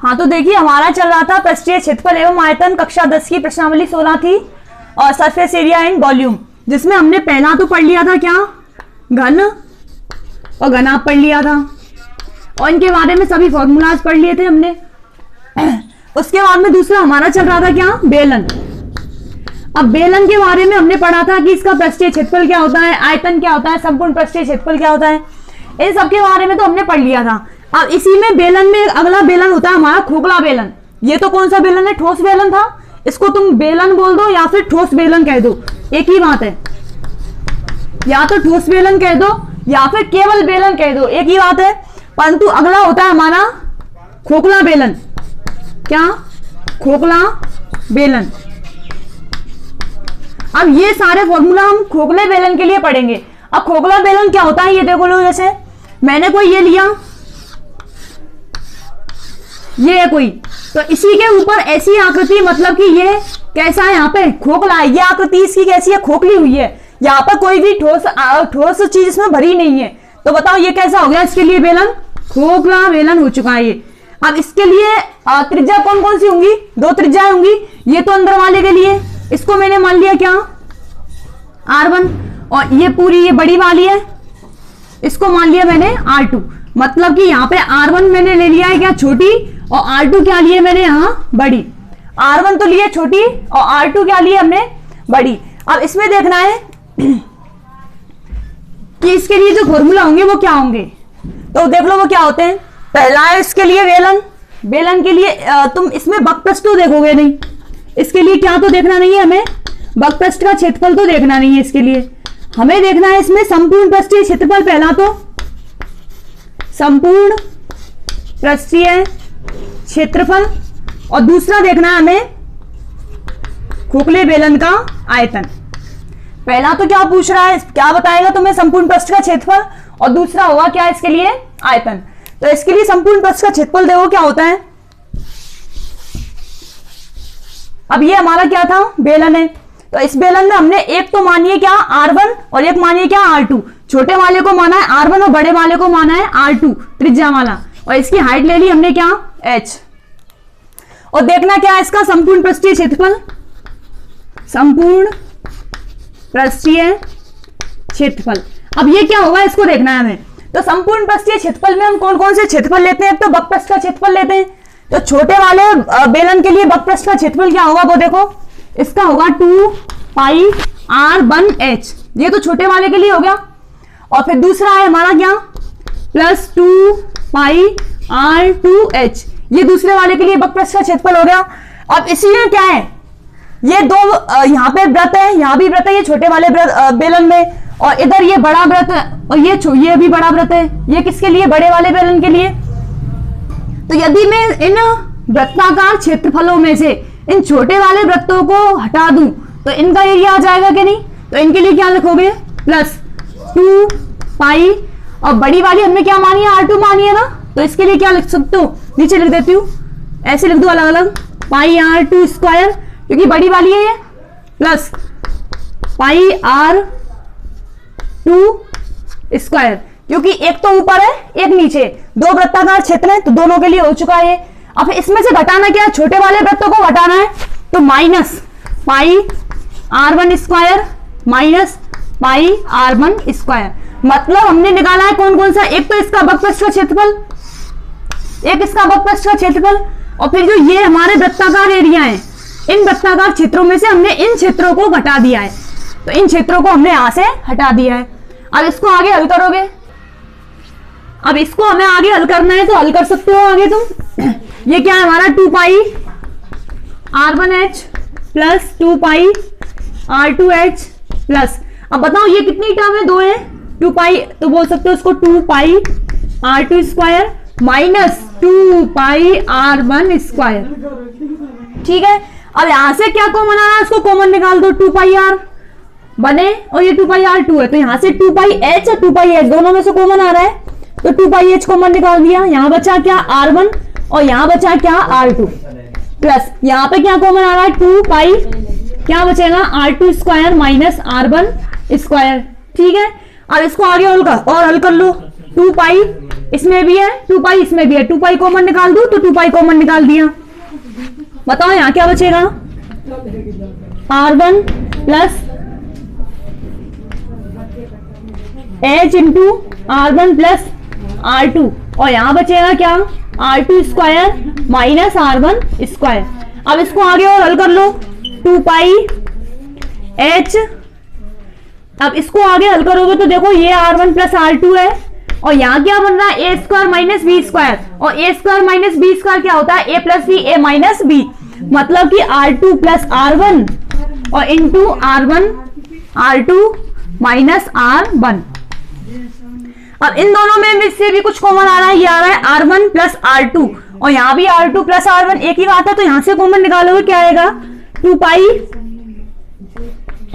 हाँ तो देखिए हमारा चल रहा था पृष्ठीय क्षेत्रफल एवं आयतन, कक्षा 10 की प्रश्नावली 16 थी और सरफेस एरिया एंड वॉल्यूम, जिसमें हमने पहला तो पढ़ लिया था क्या, घन और घनाभ पढ़ लिया था और इनके बारे में सभी फॉर्मूलाज पढ़ लिए थे हमने। उसके बाद में दूसरा हमारा चल रहा था क्या, बेलन। अब बेलन के बारे में हमने पढ़ा था कि इसका पृष्ठीय क्षेत्रफल क्या होता है, आयतन क्या होता है, संपूर्ण पृष्ठीय क्षेत्रफल क्या होता है, इन सब के बारे में तो हमने पढ़ लिया था। अब इसी में बेलन में अगला बेलन होता है हमारा खोखला बेलन। ये तो कौन सा बेलन है, ठोस बेलन था, इसको तुम बेलन बोल दो या फिर ठोस बेलन कह दो, एक ही बात है। या तो ठोस बेलन कह दो या फिर केवल बेलन कह दो, एक ही बात है। परंतु अगला होता है हमारा खोखला बेलन। क्या, खोखला बेलन। अब ये सारे फॉर्मूला हम खोखले बेलन के लिए पढ़ेंगे। अब खोखला बेलन क्या होता है ये देखो लो, जैसे मैंने कोई ये लिया, ये है कोई, तो इसी के ऊपर ऐसी आकृति, मतलब कि ये कैसा है, यहाँ पे खोखला है, ये आकृति इसकी कैसी है, खोखली हुई है, यहाँ पर कोई भी ठोस चीज इसमें भरी नहीं है। तो बताओ ये कैसा हो गया, इसके लिए बेलन खोखला बेलन हो चुका है ये। अब इसके लिए त्रिज्या कौन कौन सी होंगी, दो त्रिज्या होंगी। ये तो अंदर वाले के लिए, इसको मैंने मान लिया क्या, R1, और ये पूरी ये बड़ी वाली है, इसको मान लिया मैंने R2। मतलब कि यहाँ पे R1 मैंने ले लिया है क्या, छोटी, और R2 क्या लिए मैंने यहाँ, बड़ी। R1 तो लिए छोटी और R2 क्या लिए हमने, बड़ी। अब इसमें देखना है कि इसके लिए जो फॉर्मूला होंगे वो क्या होंगे, तो देख लो वो क्या होते हैं। पहला है इसके लिए बेलन। बेलन के लिए तुम इसमें वक्रपृष्ठ तो देखोगे नहीं, इसके लिए क्या तो देखना नहीं है हमें, वक्रपृष्ठ का क्षेत्रफल तो देखना नहीं है। इसके लिए हमें देखना है इसमें संपूर्ण पृष्ठीय क्षेत्रफल, पहला तो संपूर्ण पृष्ठीय क्षेत्रफल, और दूसरा देखना है हमें खोखले बेलन का आयतन। पहला तो क्या पूछ रहा है, क्या बताएगा तुम्हें, संपूर्ण पृष्ठ का क्षेत्रफल, और दूसरा होगा क्या इसके लिए, आयतन। तो इसके लिए संपूर्ण पृष्ठ का क्षेत्रफल देखो क्या होता है। अब ये हमारा क्या था, बेलन है, तो इस बेलन में हमने एक तो मानिए क्या R1 और एक मानिए क्या R2। छोटे वाले को माना है R1 और बड़े वाले को माना है R2 त्रिज्या वाला, और इसकी हाइट ले ली हमने क्या, H। और देखना क्या है इसका संपूर्ण पृष्ठीय क्षेत्रफल, संपूर्ण पृष्ठीय क्षेत्रफल। अब ये क्या होगा इसको देखना है हमें। तो संपूर्ण पृष्ठीय क्षेत्रफल में हम कौन कौन से क्षेत्रफल लेते हैं, तो वक्रपृष्ठ का क्षेत्रफल लेते हैं। तो छोटे वाले बेलन के लिए वक्रपृष्ठ का क्षेत्रफल क्या होगा वो देखो, इसका होगा 2 पाई R1H, ये तो छोटे वाले के लिए हो गया। और फिर दूसरा है हमारा क्या, प्लस 2 पाई R2H, ये दूसरे वाले के लिए वक्रपृष्ठ का क्षेत्रफल हो गया। अब इसी में क्या है, ये दो यहाँ पे वृत्त है, यहाँ भी वृत्त है, ये छोटे वाले बेलन में, और इधर ये बड़ा वृत्त है, और ये भी बड़ा वृत्त है, ये किसके लिए, बड़े वाले बेलन के लिए। तो यदि मैं इन वृत्ताकार क्षेत्रफलों में से इन छोटे वाले वृत्तों को हटा दूं तो इनका एरिया आ जाएगा कि नहीं। तो इनके लिए क्या लिखोगे, प्लस 2 पाई, और बड़ी वाली हमने क्या मानी है, R2 मानी है ना, तो इसके लिए क्या लिख सकते हो, नीचे लिख देती हूँ, ऐसे लिख दो अलग अलग, पाई R2 स्क्वायर, क्योंकि बड़ी वाली है ये, प्लस पाई R2 स्क्वायर, क्योंकि एक तो ऊपर है एक नीचे, दो वृत्ताकार क्षेत्र है तो दोनों के लिए हो चुका है। अब इसमें से घटाना क्या, छोटे वाले वृत्तों को घटाना है, तो minus pi R1 square minus pi R1 square. मतलब हमने निकाला है कौन कौन सा, एक तो इसका वक्रपृष्ठ का क्षेत्रफल, एक इसका वक्रपृष्ठ का क्षेत्रफल, और फिर जो ये हमारे वृत्ताकार एरिया है, इन वृत्ताकार क्षेत्रों में से हमने इन क्षेत्रों को घटा दिया है, तो इन क्षेत्रों को हमने यहां से हटा दिया है। अब इसको आगे हल करोगे, अब इसको हमें आगे हल करना है तो हल कर सकते हो आगे तुम। ये क्या है हमारा 2 पाई R1H प्लस 2 पाई R2H प्लस, अब बताओ ये कितनी टर्म है, दो है, 2 पाई, तो बोल सकते हो उसको 2 पाई R2 स्क्वायर माइनस 2 पाई R1 स्क्वायर। ठीक है, अब यहां से क्या कॉमन आ रहा है, उसको कॉमन निकाल दो, 2 पाई R बने, और ये 2 पाई R2 है, तो यहां से 2 पाई H और 2 पाई H दोनों में से कॉमन आ रहा है, तो 2 पाई H कॉमन निकाल दिया। यहां बचा क्या R1 और यहां बचा क्या R2, प्लस यहां पे क्या कॉमन आ रहा है, 2 पाई, क्या बचेगा R2 square minus R1 square. ठीक है, अब इसको आगे हल कर लो, 2 पाई इसमें भी है 2 पाई, इसमें भी है 2 पाई, कॉमन निकाल दूं तो 2 पाई कॉमन निकाल दिया। बताओ यहाँ क्या बचेगा, R1 plus H into R1 plus R2, और यहाँ बचेगा क्या, R2 square minus R1 square. अब इसको आगे और हल कर लो, 2 पाई H, अब इसको आगे हल करोगे तो देखो ये R1 प्लस R2 है, और यहाँ क्या बन रहा है, ए स्क्वायर माइनस बी स्क्वायर, और ए स्क्वायर माइनस बी स्क्वायर क्या होता है, ए प्लस बी, ए माइनस बी, मतलब कि R2 प्लस R1 और इंटू R2 माइनस R1। अब इन दोनों में से भी कुछ कॉमन आ रहा है, ये आ रहा है R1 प्लस R2, और यहाँ भी R2 प्लस R1 एक ही बात है, तो यहाँ से कॉमन निकालोगे क्या आएगा, 2 पाई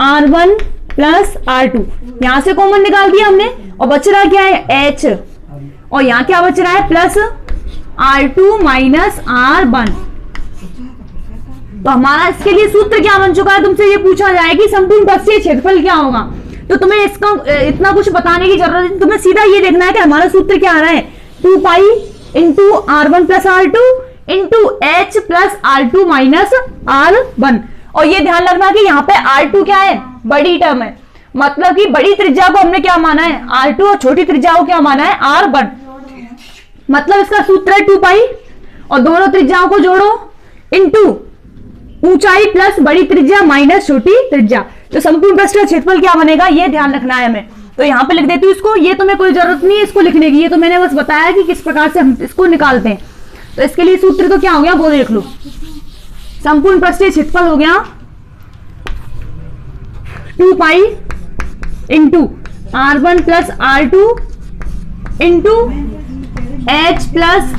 R1 प्लस R2, यहां से कॉमन निकाल दिया हमने, और बच रहा क्या है H, और यहाँ क्या बच रहा है, प्लस R2 माइनस R1। तो हमारा इसके लिए सूत्र क्या बन चुका है, तुमसे ये पूछा जाए कि संपूर्ण पृष्ठीय क्षेत्रफल क्या होगा, तो तुम्हें इसका इतना कुछ बताने की जरूरत नहीं, तुम्हें सीधा ये देखना है कि हमारा सूत्र क्या आ रहा है, 2 pi into R1 plus R2 into H plus R2 minus R1। और ये ध्यान रखना कि यहाँ पे R2 क्या है, बड़ी टर्म है, मतलब कि बड़ी त्रिज्या को हमने क्या माना है R2, और छोटी त्रिज्या को क्या माना है R1। मतलब इसका सूत्र है 2 पाई और दोनों त्रिज्याओं को जोड़ो इंटू ऊंचाई प्लस बड़ी त्रिज्या माइनस छोटी त्रिज्या, तो संपूर्ण पृष्ठीय क्षेत्रफल क्या बनेगा, ये ध्यान रखना है हमें। तो यहाँ पे लिख देती हूँ इसको, ये तुम्हें कोई जरूरत नहीं है इसको लिखने की, ये तो मैंने बस बताया कि किस प्रकार से हम इसको निकालते हैं। तो इसके लिए सूत्र तो क्या हो गया वो देख लो, संपूर्ण पृष्ठीय क्षेत्रफल हो गया 2 pi into R1 plus R2 into H plus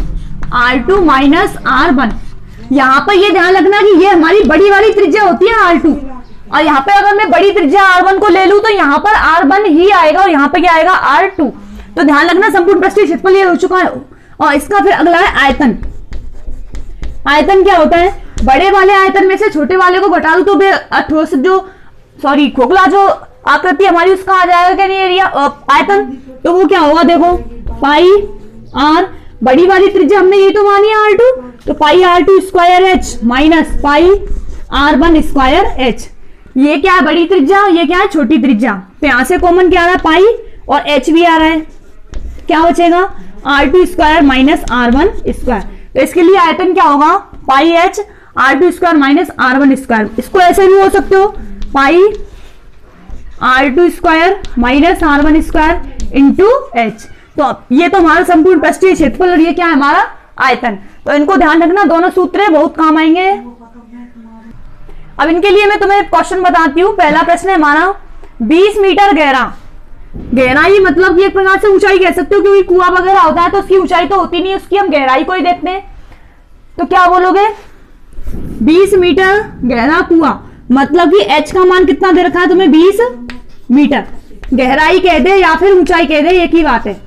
R2 minus R1। यहाँ पर ये ध्यान रखना कि ये हमारी बड़ी वाली त्रिज्या होती है R2, और यहाँ पे अगर मैं बड़ी त्रिज्या R1 को ले लूं तो यहाँ पर R1 ही आएगा और यहाँ पे क्या आएगा R2। तो ध्यान रखना संपूर्ण पृष्ठीय क्षेत्रफल ये हो चुका है। और इसका फिर अगला है आयतन। आयतन क्या होता है, बड़े वाले आयतन में से छोटे वाले को घटा दो तो खोखला जो आकृति हमारी उसका आ जाएगा क्या नहीं एरिया आयतन, तो वो क्या होगा देखो पाई R, बड़ी वाली त्रिज्या हमने ये तो मानी है R2, तो पाई R2 square H minus pi R1 square H। ये क्या है बड़ी त्रिज्या, ये क्या है छोटी त्रिज्या, तो यहां से कॉमन क्या आ रहा है पाई और H भी आ रहा है, क्या बचेगा R2 square minus R1 square. तो इसके लिए आयतन क्या होगा पाई H R2 square minus R1 square. इसको ऐसे भी हो सकते हो पाई R2 square minus R1 square into H। तो ये तो हमारा संपूर्ण पृष्ठीय क्षेत्रफल और ये क्या है हमारा आयतन। तो इनको ध्यान रखना, दोनों सूत्र बहुत काम आएंगे। अब इनके लिए मैं तुम्हें क्वेश्चन बताती हूँ। पहला प्रश्न है हमारा 20 मीटर गहरा, गहराई मतलब कि एक प्रकार से ऊंचाई कह सकते हो, क्योंकि कुआं वगैरह होता है तो उसकी ऊंचाई तो होती नहीं, उसकी हम गहराई को ही देखते हैं। तो क्या बोलोगे 20 मीटर गहरा कुआं, मतलब कि H का मान कितना दे रखा है तुम्हें 20 मीटर, गहराई कह दे या फिर ऊंचाई कह दे एक ही बात है,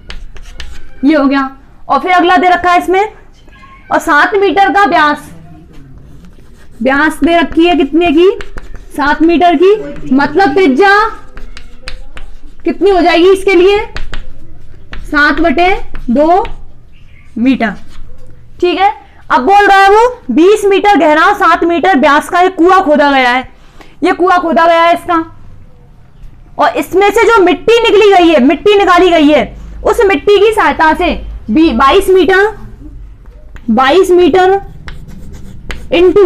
ये हो गया। और फिर अगला दे रखा है इसमें और 7 मीटर का व्यास, व्यास दे रखी है कितने की 7 मीटर की, मतलब त्रिज्या कितनी हो जाएगी इसके लिए 7/2 मीटर, ठीक है। अब बोल रहा है वो 20 मीटर गहरा 7 मीटर व्यास का एक कुआं खोदा गया है, ये कुआं खोदा गया है इसका, और इसमें से जो मिट्टी निकली गई है, मिट्टी निकाली गई है, उस मिट्टी की सहायता से 22 मीटर इंटू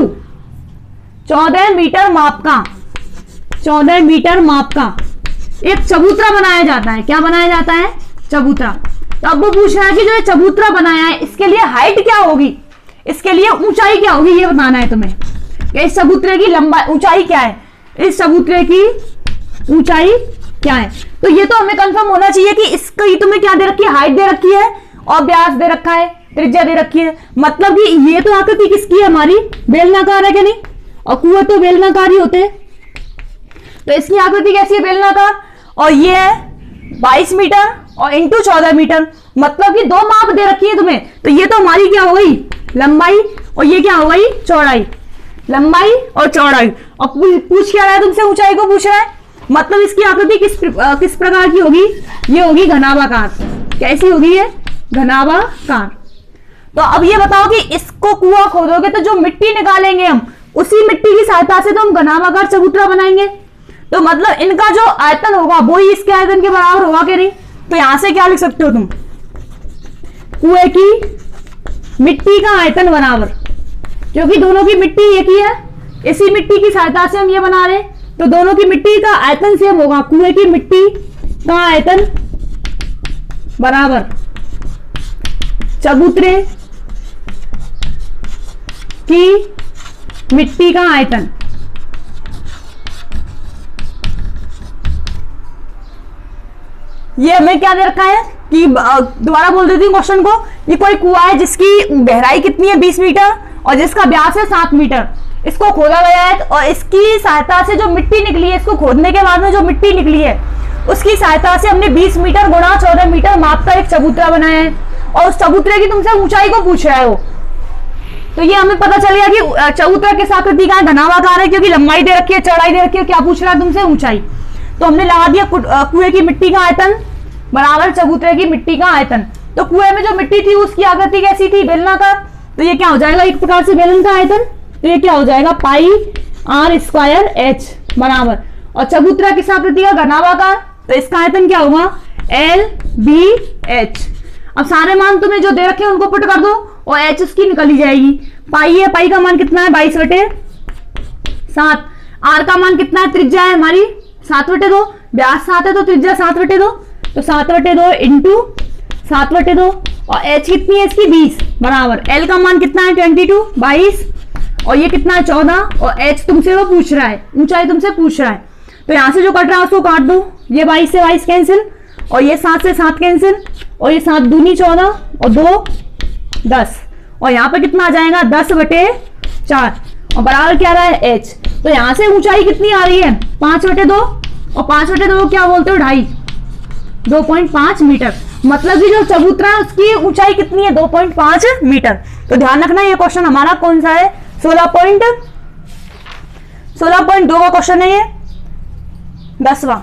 14 मीटर माप का, 14 मीटर माप का एक चबूतरा बनाया जाता है। क्या बनाया जाता है चबूतरा। तो अब वो पूछ रहा है कि जो चबूतरा बनाया है इसके लिए हाइट क्या होगी, इसके लिए ऊंचाई क्या होगी, ये बताना है तुम्हें। इस चबूतरे की लंबाई ऊंचाई क्या है, इस चबूतरे की ऊंचाई क्या है। तो ये तो हमें कंफर्म होना चाहिए कि इसकी तुम्हें क्या दे रखी है, हाइट दे रखी है और व्यास दे रखा है, त्रिज्या दे रखी है। मतलब कि ये तो आकृति किसकी है हमारी, बेलनाकार है क्या नहीं, और कुआं तो बेलनाकार ही होते हैं। तो इसकी आकृति कैसी है बेलनाकार, और ये है 22 मीटर और इंटू 14 मीटर, मतलब कि दो माप दे रखी है तुम्हें। तो ये तो हमारी क्या हो गई लंबाई और ये क्या हो गई चौड़ाई, लंबाई और चौड़ाई। और पूछ क्या रहा है तुमसे, ऊंचाई को पूछ रहा है, मतलब इसकी आकृति किस प्रकार की होगी, ये होगी घनाभाकार। कैसी होगी ये घनाभाकार। तो अब ये बताओ कि इसको कुआं खोदोगे तो जो मिट्टी निकालेंगे हम, उसी मिट्टी की सहायता से तो हम घनाभाकार चबूतरा बनाएंगे। तो मतलब इनका जो आयतन होगा वो ही इसके आयतन के बराबर होगा कि नहीं। तो यहां से क्या लिख सकते हो तुम, कुएं की मिट्टी का आयतन बराबर, क्योंकि दोनों की मिट्टी एक ही है, इसी मिट्टी की सहायता से हम ये बना रहे हैं, तो दोनों की मिट्टी का आयतन सेम होगा। कुएं की मिट्टी का आयतन बराबर चबूतरे की मिट्टी का आयतन। ये हमें क्या दे रखा है कि दोबारा बोल देती हूँ क्वेश्चन को। ये कोई कुआं है जिसकी गहराई कितनी है 20 मीटर और जिसका व्यास है 7 मीटर। इसको खोदा गया है और इसकी सहायता से जो मिट्टी निकली है, इसको खोदने के बाद में जो मिट्टी निकली है उसकी सहायता से हमने 20 मीटर गुणा 14 मीटर माप का एक चबूतरा बनाया है और उस चबूतरे की तुमसे ऊंचाई को पूछ रहा है वो। तो ये हमें पता चल गया कि चबूतरा किस आकृति का है, घनाभाकार है, क्योंकि लंबाई दे रखी है, चौड़ाई दे रखी है, क्या पूछ रहा है तुमसे, ऊंचाई। तो हमने लगा दिया कुएं की मिट्टी का आयतन बराबर चबूतरे की मिट्टी का आयतन। तो कुएं में जो मिट्टी थी उसकी आकृति कैसी थी, बेलनाकार। तो ये क्या हो जाएगा, एक प्रकार से बेलन का आयतन। तो ये क्या हो जाएगा, पाई आर स्क्वायर एच बराबर, और चबूतरा किस आकृति का, घनाभाकार, तो इसका आयतन क्या होगा, एल बी एच। अब सारे मान तुम्हें जो दे रखे हैं उनको पुट कर दो और एच उसकी निकली जाएगी। पाई है, पाई का मान कितना है 22/7। आर का मान कितना है, त्रिज्या है हमारी 7/2, व्यास 7 है तो त्रिज्या 7/2, तो 7/2 इंटू 7/2, और एच कितनी है इसकी 20 बराबर, एल का मान कितना है 22 और ये कितना है 14, और एच तुमसे वो पूछ रहा है, ऊंचाई तुमसे पूछ रहा है। तो यहां से जो कट रहा है उसको काट दो, ये 22 से 22 कैंसिल, और ये 7 से 7 कैंसिल, और ये 7 दूनी 14 और 2 10, और यहाँ पे कितना आ जाएगा 10/4, और बराबर क्या रहा है एच। तो यहां से ऊंचाई कितनी आ रही है 5/2, और 5/2 क्या बोलते हो 2.5 मीटर। मतलब कि जो चबूतरा है उसकी ऊंचाई कितनी है 2.5 मीटर। तो ध्यान रखना ये क्वेश्चन हमारा कौन सा है, 16.2 का क्वेश्चन है ये, 10वां।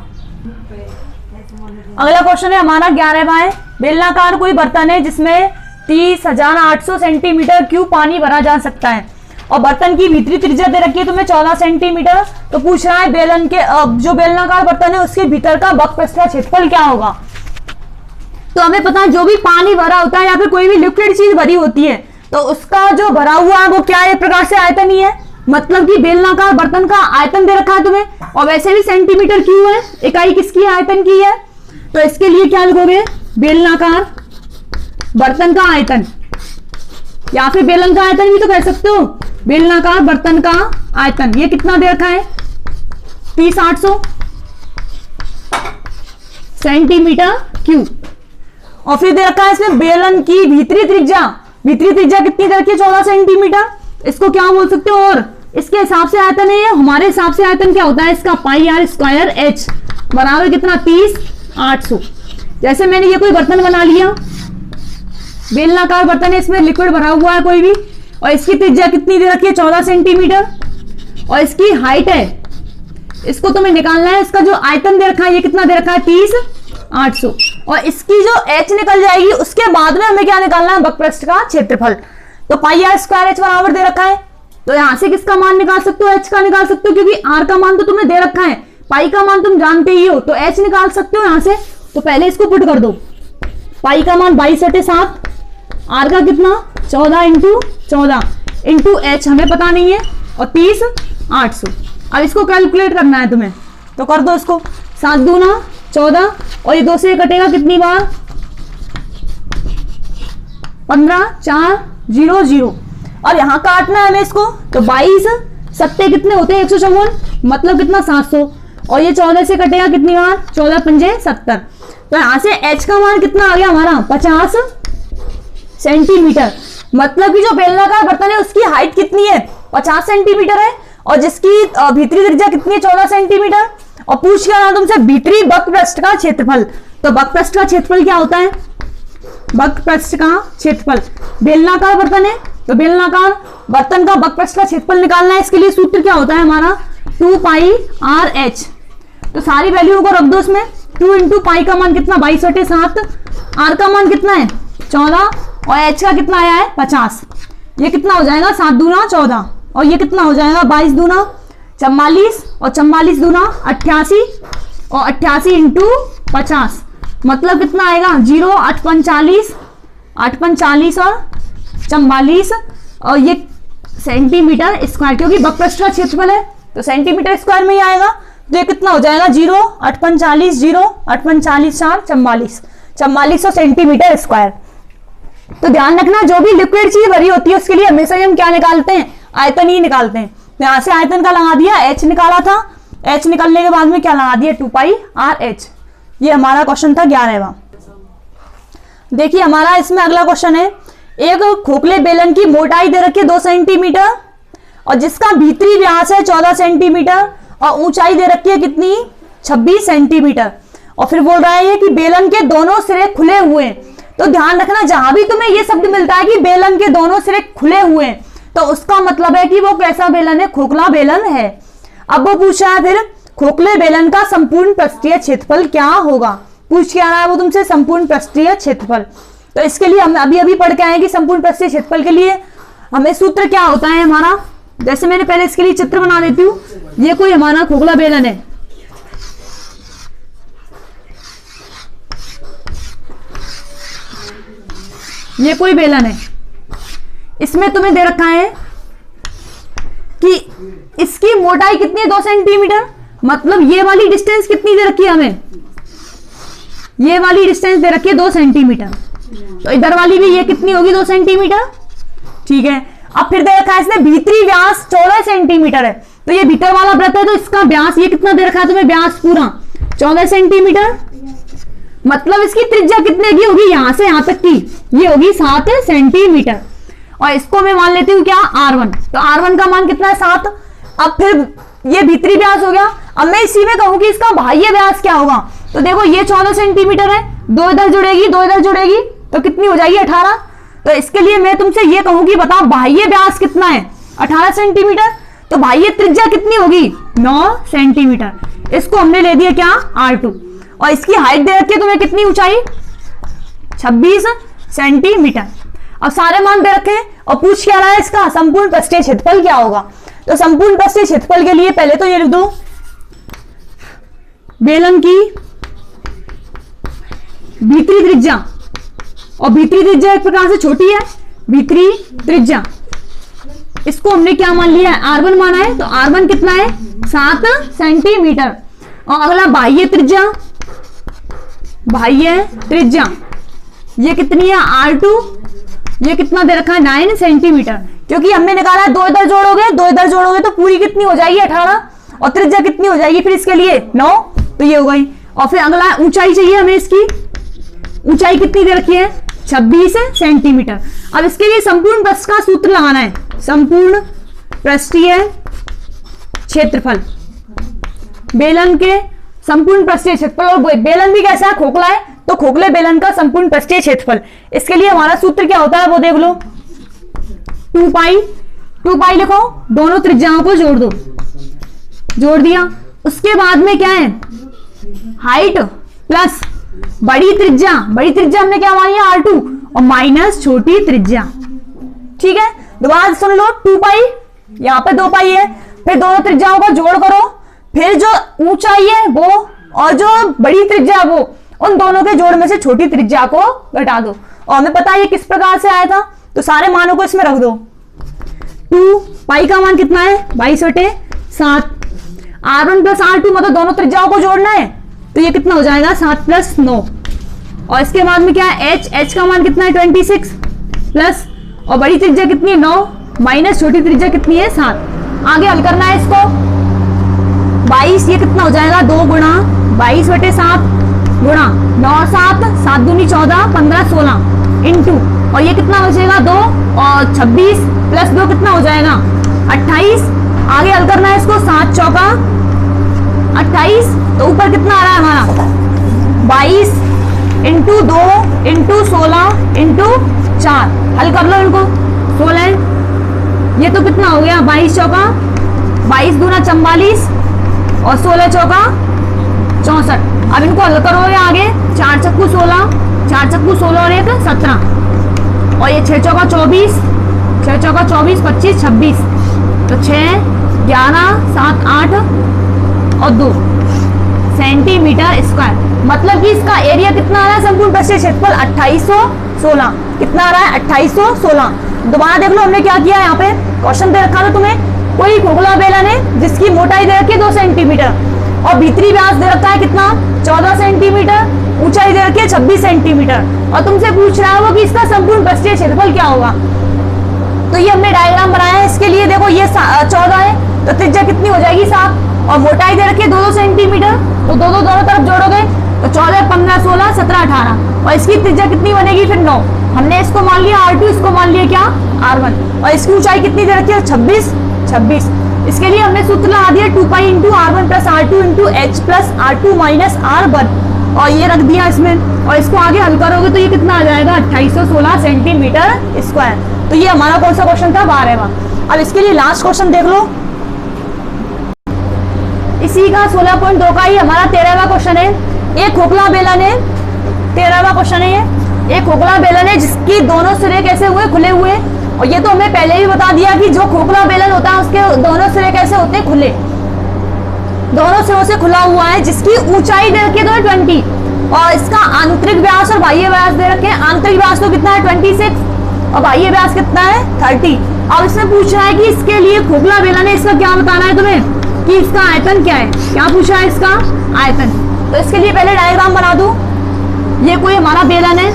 अगला क्वेश्चन है हमारा 11वां है। बेलनाकार कोई बर्तन है जिसमें 30,800 सेंटीमीटर क्यूब पानी भरा जा सकता है और बर्तन की भीतरी त्रिज्या दे रखी है तुम्हें 14 सेंटीमीटर। तो पूछ रहा है बेलन के जो बेलनाकार बर्तन है उसके भीतर का वक्रपृष्ठ का क्षेत्रफल क्या होगा। तो हमें पता है जो भी पानी भरा होता है या फिर कोई भी लिक्विड चीज भरी होती है तो उसका जो भरा हुआ है वो क्या है, एक प्रकार से आयतन ही है। मतलब कि बेलनाकार बर्तन का आयतन दे रखा है तुम्हें, और वैसे भी सेंटीमीटर क्यूब है, इकाई किसकी आयतन की है। तो इसके लिए क्या लिखोगे, बेलनाकार बर्तन का आयतन, या फिर बेलन का आयतन भी तो कह सकते हो। बेलनाकार बर्तन का आयतन ये कितना दे रखा है 30,800 सेंटीमीटर क्यूब, और फिर दे रखा है इसमें बेलन की भीतरी त्रिज्या, भीतरी त्रिज्या कितनी दे रखी है 14 सेंटीमीटर। इसको क्या बोल सकते हो, और इसके हिसाब से आयतन है ये, हमारे हिसाब से आयतन क्या होता है इसका, पाई आर स्क्वायर एच बराबर कितना 30,800। जैसे मैंने ये कोई बर्तन बना लिया, बेलनाकार बर्तन है, इसमें लिक्विड भरा हुआ है कोई भी, और इसकी त्रिज्या कितनी दे रखी है 14 सेंटीमीटर, और इसकी हाइट है, इसको तुम्हें निकालना है। इसका जो आयतन दे रखा है ये कितना दे रखा है 30,800, और इसकी जो एच निकल जाएगी उसके बाद में हमें क्या निकालना है, वक्रपृष्ठ का क्षेत्रफल। तो पाई आर स्क्वायर एच बराबर दे रखा है, तो यहां से किसका मान निकाल सकते हो, एच का निकाल सकते हो, क्योंकि आर का मान तो तुम्हें दे रखा है, पाई का मान तुम जानते ही हो, तो एच निकाल सकते हो यहां से। तो पहले इसको पुट कर दो, पाई का मान 22/7, आर का कितना 14 इंटू 14 इंटू एच हमें पता नहीं है, और 30,800। अब इसको कैलकुलेट करना है तुम्हें, तो कर दो इसको, 7 दूना 14, और ये 2 से कटेगा कितनी बार 15, 4 0 0, और यहां काटना है हमें इसको। तो 22 सत्ते कितने होते हैं 154, मतलब कितना 700, और ये 14 से कटेगा कितनी बार 14 पंजे 70। तो यहां से h का मान कितना आ गया हमारा 50 सेंटीमीटर। मतलब कि जो बेलनाकार बर्तन है उसकी हाइट कितनी है 50 सेंटीमीटर है, और जिसकी भीतरी त्रिज्या कितनी है 14 सेंटीमीटर, और पूछ क्या रहा तुमसे भीतरी वक्रपृष्ठ का क्षेत्रफल। तो वक्रपृष्ठ का क्षेत्रफल क्या होता है, वक्रपृष्ठ का क्षेत्रफल, बेलनाकार बर्तन है तो बेलनाकार बर्तन का वक्रपृष्ठ का क्षेत्रफल निकालना है। इसके लिए सूत्र क्या होता है हमारा 2 पाई आर एच। तो सारी वैल्यू को रख दो इसमें, 2 इंटू पाई का मान कितना 22/7, आर का मान कितना है 14 और h का कितना आया है 50। ये कितना हो जाएगा 7 दूना 14 और ये कितना हो जाएगा 22 दूना 44 और 44 दूना 88 और 88 इंटू 50 मतलब कितना आएगा 0 8 45 और 44 और ये सेंटीमीटर स्क्वायर, क्योंकि वक्रपृष्ठ का क्षेत्रफल है तो सेंटीमीटर स्क्वायर में ही आएगा। तो ये कितना हो जाएगा 0 8 45 0 8 45 4 44 सेंटीमीटर स्क्वायर। तो ध्यान रखना जो भी लिक्विड चीज भरी होती है उसके लिए हमेशा हम क्या निकालते हैं, आयतन ही निकालते हैं। तो यहां से आयतन का लगा दिया, h निकाला था, h निकालने के बाद में क्या लगा दिया 2 पाई r h। ये हमारा क्वेश्चन था 11वां। देखिए हमारा इसमें अगला क्वेश्चन है, एक खोखले बेलन की मोटाई दे रखी है 2 सेंटीमीटर और जिसका भीतरी व्यास है 14 सेंटीमीटर और ऊंचाई दे रखी है कितनी 26 सेंटीमीटर और फिर बोल रहा है कि बेलन के दोनों सिरे खुले हुए हैं। तो ध्यान रखना जहां भी तुम्हें ये शब्द मिलता है कि बेलन के दोनों सिरे खुले हुए हैं तो उसका मतलब है कि वो कैसा बेलन है, खोखला बेलन है। अब वो पूछा है फिर खोखले बेलन का संपूर्ण पृष्ठीय क्षेत्रफल क्या होगा, पूछ के आ रहा है वो तुमसे संपूर्ण पृष्ठीय क्षेत्रफल। तो इसके लिए हम अभी पढ़ के आए कि संपूर्ण पृष्ठीय क्षेत्रफल के लिए हमें सूत्र क्या होता है हमारा। जैसे मैंने पहले इसके लिए चित्र बना देती हूँ, ये कोई हमारा खोखला बेलन है, ये कोई बेलन है, इसमें तुम्हें दे रखा है कि इसकी मोटाई कितनी है 2 सेंटीमीटर, मतलब ये वाली डिस्टेंस कितनी दे रखी है हमें, ये वाली डिस्टेंस दे रखी है 2 सेंटीमीटर। तो इधर वाली भी ये कितनी होगी 2 सेंटीमीटर, ठीक है। अब फिर दे रखा है इसने भीतरी व्यास 14 सेंटीमीटर है, तो ये भीतर वाला वृत्त है तो इसका व्यास ये कितना दे रखा है तुम्हें, व्यास पूरा 14 सेंटीमीटर, मतलब इसकी त्रिज्या कितने की होगी यहां से यहां तक की, ये होगी 7 सेंटीमीटर। और इसको मैं मान लेती हूँ क्या r1, तो r1 का मान कितना है 7। अब फिर ये भीतरी व्यास हो गया, अब मैं इसी में कहूँ कि इसका बाह्य व्यास क्या होगा, तो देखो ये 14 सेंटीमीटर है, 2 इधर जुड़ेगी 2 इधर जुड़ेगी तो कितनी हो जाएगी 18। तो इसके लिए मैं तुमसे ये कहूँ कि बताओ बाह्य व्यास कितना है 18 सेंटीमीटर, तो बाह्य त्रिज्या कितनी होगी 9 सेंटीमीटर। इसको हमने ले दिया क्या r2 और इसकी हाइट दे रखी है तुम्हें कितनी ऊंचाई 26 सेंटीमीटर। अब सारे मान दे रखे और पूछ क्या रहा है इसका संपूर्ण पृष्ठीय क्षेत्रफल क्या होगा। तो संपूर्ण पृष्ठीय क्षेत्रफल के लिए पहले तो ये लिख दो बेलन की भीतरी त्रिज्या, और भीतरी त्रिज्या एक प्रकार से छोटी है, भीतरी त्रिज्या इसको हमने क्या मान लिया है r1 माना है, तो r1 कितना है 7 सेंटीमीटर। और अगला बाह्य त्रिज्या, बाह्य त्रिज्या ये कितनी है r2, ये कितना दे रखा है 9 सेंटीमीटर, क्योंकि हमने निकाला 2 इधर जोड़ोगे तो पूरी कितनी हो जाएगी 18 और त्रिज्या कितनी हो जाएगी फिर इसके लिए 9, तो ये हो गई। और फिर अगला ऊंचाई चाहिए हमें, इसकी ऊंचाई कितनी दे रखी है 26 सेंटीमीटर। अब इसके लिए संपूर्ण पृष्ठ का सूत्र लगाना है, संपूर्ण पृष्ठीय क्षेत्रफल, बेलन के संपूर्ण पृष्ठीय क्षेत्रफल, और बेलन भी कैसा है खोखला है तो खोखले बेलन का संपूर्ण पृष्ठीय क्षेत्रफल। इसके लिए हमारा सूत्र क्या होता है वो देख लो, 2 पाई लिखो, दोनों त्रिज्याओं को जोड़ दो, जोड़ दिया। उसके बाद में क्या है हाइट प्लस बड़ी त्रिज्या हमने क्या मानी है r2 और माइनस छोटी त्रिज्या, ठीक है। दोबारा सुन लो 2 पाई, यहाँ पे 2 पाई है, फिर दोनों त्रिज्याओं का जोड़ करो, फिर जो ऊंचाई है वो और जो बड़ी त्रिज्या वो, उन दोनों के जोड़ में से छोटी त्रिज्या को घटा दो। और हमें पता है ये किस प्रकार से आया था, तो सारे मानों को इसमें रख दो। 2 पाई का मान कितना है 22/7, r1 प्लस r2 मतलब दोनों त्रिज्याओं को जोड़ना है, तो ये कितना हो जाएगा 7 + 9। और इसके बाद में क्या है h का मान कितना है 26 प्लस, और बड़ी त्रिज्या कितनी है 9 माइनस छोटी त्रिज्या कितनी है 7। आगे हल करना है इसको, 22 ये कितना हो जाएगा 2 गुणा 22/7 गुणा 9 7 7 दूनी 14 15 16 इंटू, और ये कितना बचेगा 2 और 26 + 2 कितना हो जाएगा 28। आगे हल करना है इसको, 7 चौका 28, तो ऊपर कितना आ रहा है हमारा 22 इंटू 2 इंटू 16 इंटू 4। हल कर लो इनको, 16 ये तो कितना हो गया 22 चौका 22 दूना 44 और 16 चौका 64। अब इनको हल करोगे आगे, 4 चक्कू 16 और 1 17, और ये 6 चौका 24, 6 चौका 24, 25, 26, तो 6, 11, 7, 8 और 2 सेंटीमीटर स्क्वायर। मतलब कि इसका एरिया कितना आ रहा है संपूर्ण पृष्ठीय क्षेत्रफल 2816। कितना आ रहा है 2816। दोबारा देख लो हमने क्या किया है, यहाँ पे क्वेश्चन दे रखा था तुम्हें, कोई खोखला बेलन है जिसकी मोटाई दे रखी है 2 सेंटीमीटर और भीतरी व्यास दे रखा है कितना 14 सेंटीमीटर, ऊंचाई दे रखी है 26 सेंटीमीटर और तुमसे पूछ रहा है वो कि इसका संपूर्ण पृष्ठीय क्षेत्रफल क्या होगा। तो ये हमने डायग्राम बनाया है इसके लिए। देखो ये 14 है तो त्रिज्या कितनी हो जाएगी 7 और मोटाई दे रखी है 2 सेंटीमीटर, तो दोनों तरफ जोड़ोगे तो 14, 15, 16, 17, 18 और इसकी त्रिज्या कितनी बनेगी फिर 9। हमने इसको मान लिया R2, इसको मान लिया क्या R1 और इसकी ऊंचाई कितनी दे रखी है 26। इसके लिए हमने सूत्र लगा दिया 2 pi into R1 plus R2 into H plus R2 minus R1 और ये रख दिया इसमें और इसको आगे हल करोगे तो ये कितना आ जाएगा 2816 सेंटीमीटर स्क्वायर। तो ये हमारा कौन सा क्वेश्चन था 12वां। अब इसके लिए लास्ट क्वेश्चन देख लो, इसी का 16.2 का ही हमारा 13वां क्वेश्चन है। एक खोखला बेलन है, 13वां क्वेश्चन है ये। एक खोखला बेलन है जिसकी दोनों सिरे कैसे हुए खुले हुए, और ये तो हमें पहले ही बता दिया कि जो खोखला बेलन होता है उसके दोनों सिरे कैसे होते हैं खुले, दोनों सिरों से खुला हुआ है, जिसकी ऊंचाई दे रखी है 20 और इसका आंतरिक व्यास और बाह्य व्यास दे रखे हैं। आंतरिक व्यास तो कितना है 26 और बाह्य व्यास कितना है 30। अब इसमें पूछ रहा है कि इसके लिए खोखला बेलन है, इसका क्या बताना है तुम्हें कि इसका आयतन क्या है। क्या पूछा है इसका आयतन। तो इसके लिए पहले डायग्राम बना दूं। ये कोई हमारा बेलन है,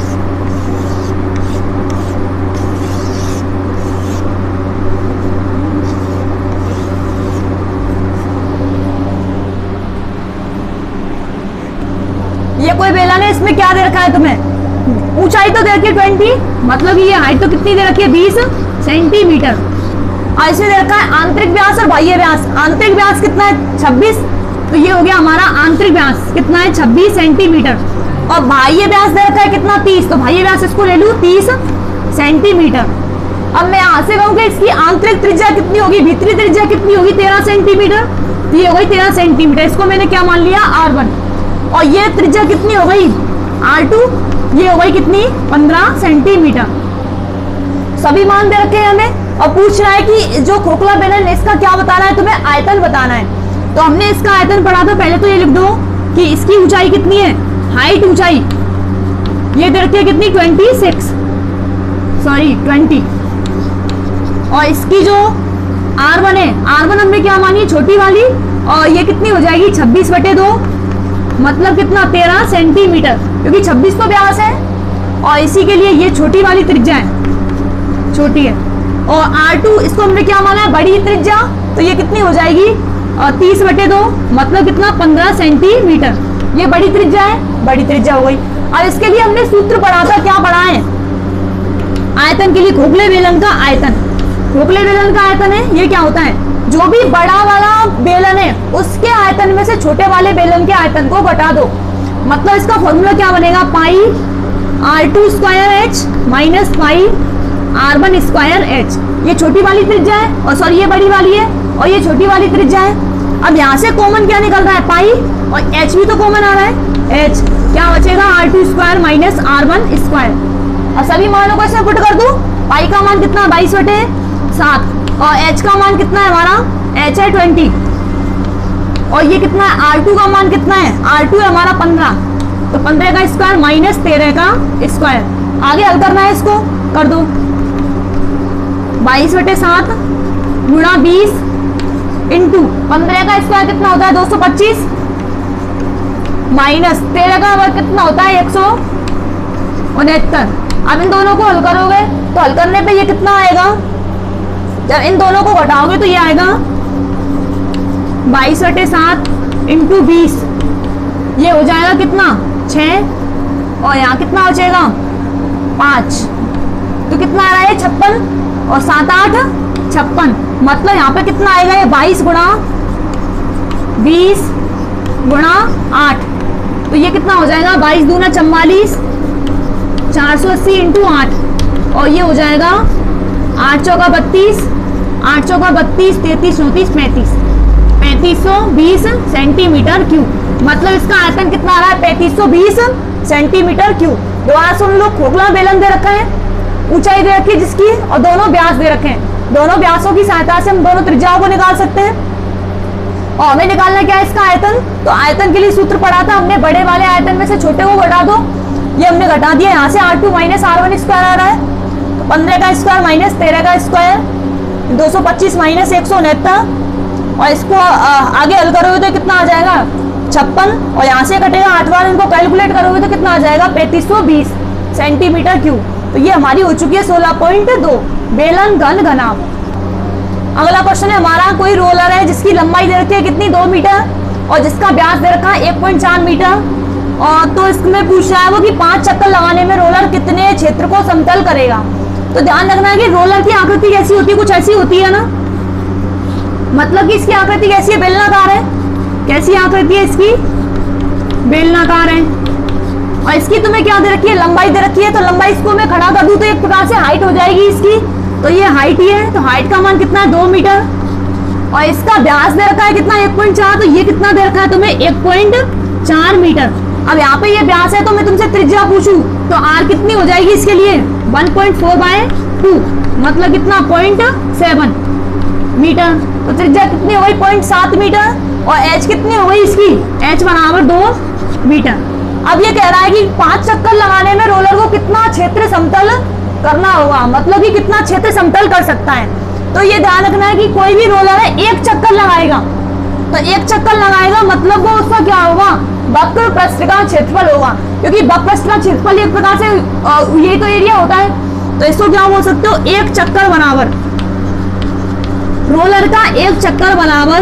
ये कोई बेलन है, इसमें क्या दे रखा है तुम्हें ऊंचाई तो दे रखी है 20, मतलब ये हाइट तो कितनी दे रखी है 20 सेंटीमीटर और इसमें दे रखा है आंतरिक व्यास और बाह्य व्यास। आंतरिक व्यास कितना है 26, तो ये हो गया हमारा आंतरिक व्यास कितना है 26 सेंटीमीटर और बाह्य व्यास दे रखा है कितना 30, तो बाह्य व्यास इसको ले लूं 30 सेंटीमीटर। अब मैं यहां से कहूँ कि इसकी आंतरिक त्रिज्या कितनी होगी, भीतरी त्रिज्या कितनी होगी 13 सेंटीमीटर, तो ये हो गई 13 सेंटीमीटर। इसको मैंने क्या मान लिया R1 और ये त्रिज्या कितनी हो गई R2, ये हो गई कितनी 15 सेंटीमीटर। सभी मान दे रखे हैं हमें और पूछ रहा है कि जो खोखला बेलन है इसका क्या बताना है तुम्हें, आयतन बताना है। तो हमने इसका आयतन पढ़ा था, पहले तो ये लिख दो कि इसकी ऊंचाई कितनी है, हाइट ऊंचाई ये दे रखी है कितनी 20 और इसकी जो R1 है, R1 हमने क्या मानी छोटी वाली और ये कितनी हो जाएगी 26/2 मतलब कितना 13 सेंटीमीटर, क्योंकि 26 तो व्यास है और इसी के लिए ये छोटी वाली त्रिज्या है, छोटी है। और R2 इसको हमने क्या माना है बड़ी त्रिज्या, तो ये कितनी हो जाएगी 30/2 मतलब कितना 15 सेंटीमीटर। ये बड़ी त्रिज्या है, बड़ी त्रिज्या हो गई। और इसके लिए हमने सूत्र पढ़ा था, क्या पढ़ा है आयतन के लिए, खोखले बेलन का आयतन। खोखले बेलन का आयतन है ये क्या होता है, जो भी बड़ा वाला बेलन है उसके आयतन में से छोटे वाले बेलन के आयतन को घटा दो। मतलब इसका फॉर्मूला क्या बनेगा पाई R2² H minus pi R1² H। ये छोटी वाली त्रिज्या है और सॉरी ये बड़ी वाली है और ये छोटी वाली त्रिज्या है। अब यहाँ से कॉमन क्या निकल रहा है पाई और H भी तो कॉमन आ रहा है, H क्या बचेगा R2² माइनस R1²। और सभी मानों को इसमें पुट कर दूं, पाई का मान कितना 22/7 और H का मान कितना है हमारा, H है 20 और ये कितना है R2 का मान कितना है, R2 है हमारा 15, तो 15 का स्क्वायर माइनस 13 का स्क्वायर। आगे हल करना है, इसको कर दो 22/7 गुणा 20 इंटू 15 का स्क्वायर कितना होता है 225 माइनस 13 का वर्ग कितना होता है 169। अब इन दोनों को हल करोगे तो हल करने पे ये कितना आएगा, जब इन दोनों को घटाओगे तो ये आएगा 22/7 इंटू 20, ये हो जाएगा कितना 6 और यहाँ कितना बचेगा 5, तो कितना आ रहा है 56 और 7 8 56, मतलब यहाँ पे कितना आएगा ये 22 गुणा 20 गुणा 8, तो ये कितना हो जाएगा 22 दूना 44 480 इंटू 8 और ये हो जाएगा 8 चौका 32 8 चौका 32 33 34 35 3520 सेंटीमीटर क्यूब। मतलब इसका आयतन कितना आ रहा है 3520 सेंटीमीटर क्यूब। दोबारा सुन लो, खोखला बेलन दे रखा है ऊंचाई दे रखी है जिसकी, और दोनों व्यास दे रखे हैं। दोनों व्यासों की सहायता से हम दोनों त्रिज्याओं को निकाल सकते हैं। और हमें निकालना क्या है इसका आयतन, तो आयतन के लिए सूत्र पढ़ा था हमने, बड़े वाले आयतन में से छोटे को घटा दो। ये हमने घटा दिया, यहाँ से R2 माइनस R1 स्क्वायर आ रहा है, तो 15 का स्क्वायर माइनस 13 का स्क्वायर, 225 माइनस 169, और इसको आगे हल करोगे तो कितना आ जाएगा 56, और यहाँ से कटेगा 8 बार, इनको कैलकुलेट करोगे तो कितना आ जाएगा 3520 सेंटीमीटर क्यूब। तो ये हमारी हो चुकी है 16.2 बेलन घन घनाभ। अगला क्वेश्चन है हमारा, कोई रोलर है जिसकी लंबाई दे रखी है कितनी 2 मीटर और जिसका व्यास दे रखा है 1.4 मीटर, और तो इसमें पूछ रहा है वो कि 5 चक्कर लगाने में रोलर कितने क्षेत्र को समतल करेगा। तो ध्यान रखना है कि रोलर की आकृति कैसी होती है, कुछ ऐसी होती है ना, मतलब कि इसकी आकृति कैसी है, बेलनाकार है। कैसी आकृति है इसकी, बेलनाकार है। और इसकी तुम्हें क्या दे रखी है, लंबाई दे रखी है, तो लंबाई इसको मैं खड़ा कर दूं तो एक प्रकार से हाइट हो जाएगी इसकी, तो ये हाइट ही है, तो हाइट का मान कितना है 2 मीटर, और इसका व्यास दे रखा है कितना 1.4, तो ये कितना दे रखा है तुम्हें 1.4 मीटर। अब यहाँ पे ये व्यास है तो मैं तुमसे त्रिज्या पूछूं तो R कितनी हो जाएगी इसके लिए 1.4/2, मतलब कितना 0.7 मीटर, तो त्रिज्या कितनी हो गई 0.7 मीटर, और H कितनी हो गई इसकी, H बराबर 2 मीटर। अब ये कह रहा है कि 5 चक्कर लगाने में रोलर को कितना क्षेत्र समतल करना होगा, मतलब कि कितना क्षेत्र समतल कर सकता है। तो ये ध्यान रखना है कि कोई भी रोलर है एक चक्कर लगाएगा, तो एक चक्कर लगाएगा मतलब वो उसका क्या होगा, वक्र पृष्ठ का क्षेत्रफल होगा, क्योंकि वक्र पृष्ठ का क्षेत्रफल एक प्रकार से यही तो एरिया होता है। तो इसको क्या बोल सकते हो, एक चक्कर बराबर रोलर का, एक चक्कर बराबर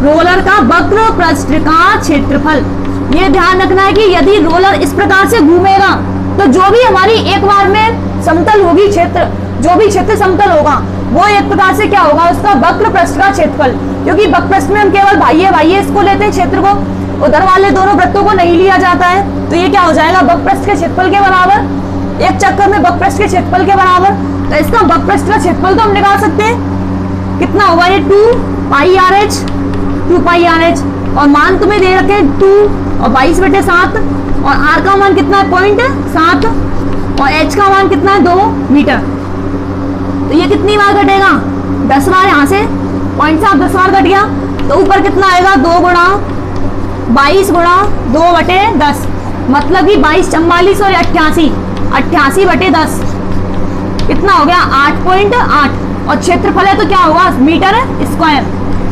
रोलर का वक्र पृष्ठ का क्षेत्रफल। ये ध्यान रखना है कि यदि रोलर इस प्रकार से घूमेगा तो जो भी हमारी एक बार में समतल होगी क्षेत्र, जो भी क्षेत्र समतल होगा वो एक प्रकार से क्या होगा, उसका वक्र पृष्ठ का क्षेत्रफल। क्योंकि वक्र पृष्ठ में हम केवल बाह्य इसको लेते हैं क्षेत्र को, उधर वाले दोनों वृत्तों को नहीं लिया जाता है। तो ये क्या हो जाएगा वक्र पृष्ठ के क्षेत्रफल के बराबर, एक चक्कर में वक्र पृष्ठ के क्षेत्रफल के बराबर। तो इसका वक्र पृष्ठ का क्षेत्रफल तो हम निकाल सकते हैं, कितना होगा ये 2πRh, और मान तुम्हें दे रखे 2 और 22/7, और R का मान कितना है 0.7, और H का मान कितना है 2 मीटर। तो ये कितनी बार घटेगा 10 बार, यहाँ से 0.7 10 बार घट गया, तो ऊपर कितना आएगा 2 गुणा 22 गुणा 2/10, मतलब कि 22 44 और 88/10 कितना हो गया 8.8, और क्षेत्रफल है तो क्या होगा मीटर स्क्वायर।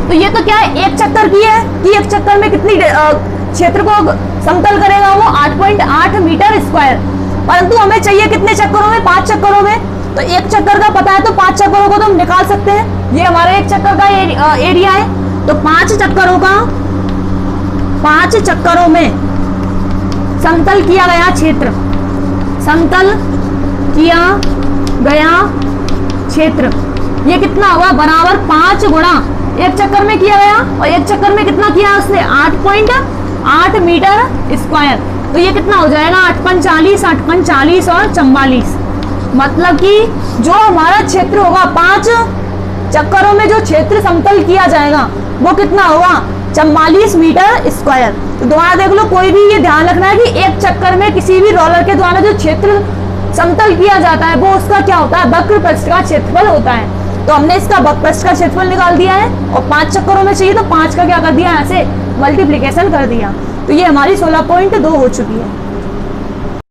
तो ये तो क्या है एक चक्कर की है कि एक चक्कर में कितनी क्षेत्र को समतल करेगा वो 8.8 मीटर स्क्वायर, परंतु हमें चाहिए कितने चक्करों में, 5 चक्करों में। तो एक चक्कर का पता है तो 5 चक्करों को तो हम निकाल सकते हैं, ये हमारा एक चक्कर का एरिया है। तो 5 चक्करों में समतल किया गया क्षेत्र, समतल किया गया क्षेत्र ये कितना होगा, बराबर 5 गुणा एक चक्कर में किया गया, और एक चक्कर में कितना किया उसने 8.8 मीटर स्क्वायर। तो ये कितना हो जाएगा 8 × 40 और 44, मतलब कि जो हमारा क्षेत्र होगा 5 चक्करों में जो क्षेत्र समतल किया जाएगा वो कितना होगा 44 मीटर स्क्वायर। तो दोबारा देख लो, कोई भी ये ध्यान रखना है कि एक चक्कर में किसी भी रोलर के द्वारा जो क्षेत्र समतल किया जाता है वो उसका क्या होता है, वक्र पृष्ठ का क्षेत्रफल होता है। तो हमने इसका वक्र पृष्ठ का क्षेत्रफल निकाल दिया है, और 5 चक्करों में चाहिए तो 5 का क्या कर दिया, यहाँ से मल्टीप्लीकेशन कर दिया। तो ये हमारी 16.2 हो चुकी है।